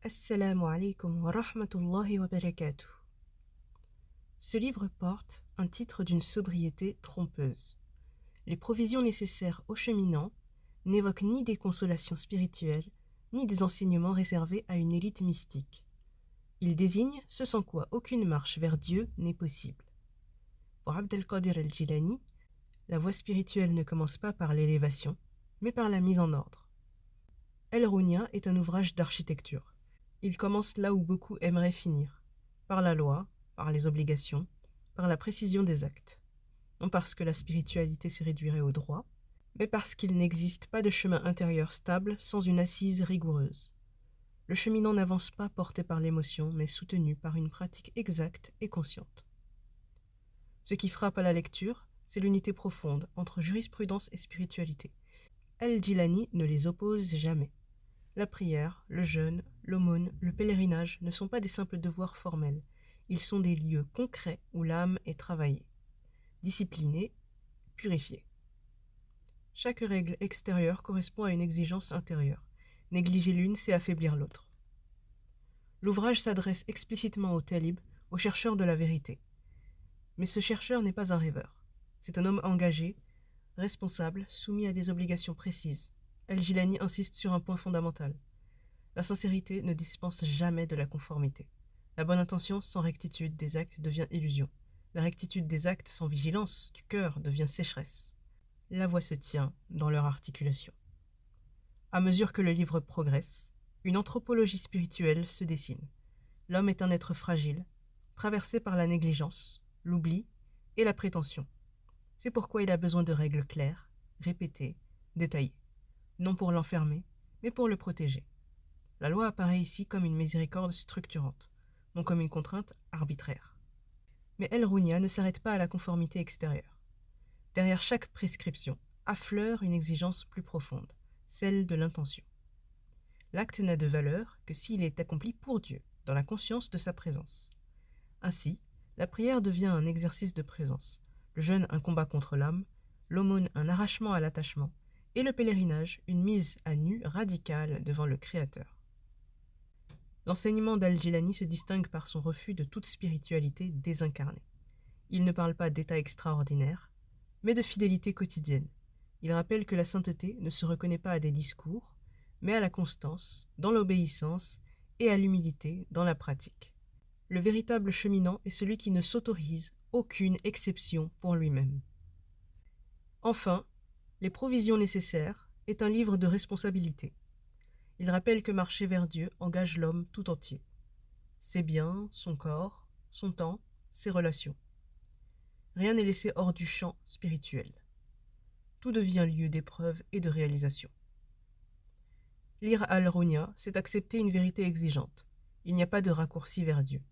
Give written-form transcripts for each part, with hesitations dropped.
Assalamu alaikum wa rahmatullahi wa barakatuh. Ce livre porte un titre d'une sobriété trompeuse. Les provisions nécessaires aux cheminants n'évoquent ni des consolations spirituelles, ni des enseignements réservés à une élite mystique. Il désigne ce sans quoi aucune marche vers Dieu n'est possible. Pour Abd al-Qadir al-Jilani, la voie spirituelle ne commence pas par l'élévation, mais par la mise en ordre. El-Rounia est un ouvrage d'architecture. Il commence là où beaucoup aimeraient finir, par la loi, par les obligations, par la précision des actes. Non parce que la spiritualité se réduirait au droit, mais parce qu'il n'existe pas de chemin intérieur stable sans une assise rigoureuse. Le cheminant n'avance pas porté par l'émotion, mais soutenu par une pratique exacte et consciente. Ce qui frappe à la lecture, c'est l'unité profonde entre jurisprudence et spiritualité. El-Jilani ne les oppose jamais. La prière, le jeûne, l'aumône, le pèlerinage ne sont pas des simples devoirs formels. Ils sont des lieux concrets où l'âme est travaillée, disciplinée, purifiée. Chaque règle extérieure correspond à une exigence intérieure. Négliger l'une, c'est affaiblir l'autre. L'ouvrage s'adresse explicitement au talib, au chercheur de la vérité. Mais ce chercheur n'est pas un rêveur. C'est un homme engagé, responsable, soumis à des obligations précises. El-Jilani insiste sur un point fondamental. La sincérité ne dispense jamais de la conformité. La bonne intention sans rectitude des actes devient illusion. La rectitude des actes sans vigilance du cœur devient sécheresse. La voie se tient dans leur articulation. À mesure que le livre progresse, une anthropologie spirituelle se dessine. L'homme est un être fragile, traversé par la négligence, l'oubli et la prétention. C'est pourquoi il a besoin de règles claires, répétées, détaillées. Non pour l'enfermer, mais pour le protéger. La loi apparaît ici comme une miséricorde structurante, non comme une contrainte arbitraire. Mais El-Rounia ne s'arrête pas à la conformité extérieure. Derrière chaque prescription affleure une exigence plus profonde, celle de l'intention. L'acte n'a de valeur que s'il est accompli pour Dieu, dans la conscience de sa présence. Ainsi, la prière devient un exercice de présence, le jeûne un combat contre l'âme, l'aumône un arrachement à l'attachement, et le pèlerinage une mise à nu radicale devant le Créateur. L'enseignement d'Al-Jilani se distingue par son refus de toute spiritualité désincarnée. Il ne parle pas d'état extraordinaire, mais de fidélité quotidienne. Il rappelle que la sainteté ne se reconnaît pas à des discours, mais à la constance, dans l'obéissance, et à l'humilité, dans la pratique. Le véritable cheminant est celui qui ne s'autorise aucune exception pour lui-même. Enfin, Les provisions nécessaires est un livre de responsabilité. Il rappelle que marcher vers Dieu engage l'homme tout entier. Ses biens, son corps, son temps, ses relations. Rien n'est laissé hors du champ spirituel. Tout devient lieu d'épreuve et de réalisation. Lire Al-Rounia, c'est accepter une vérité exigeante. Il n'y a pas de raccourci vers Dieu.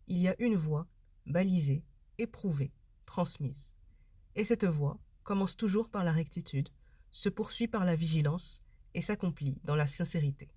Il y a une voie, balisée, éprouvée, transmise. Et cette voie commence toujours par la rectitude, se poursuit par la vigilance et s'accomplit dans la sincérité.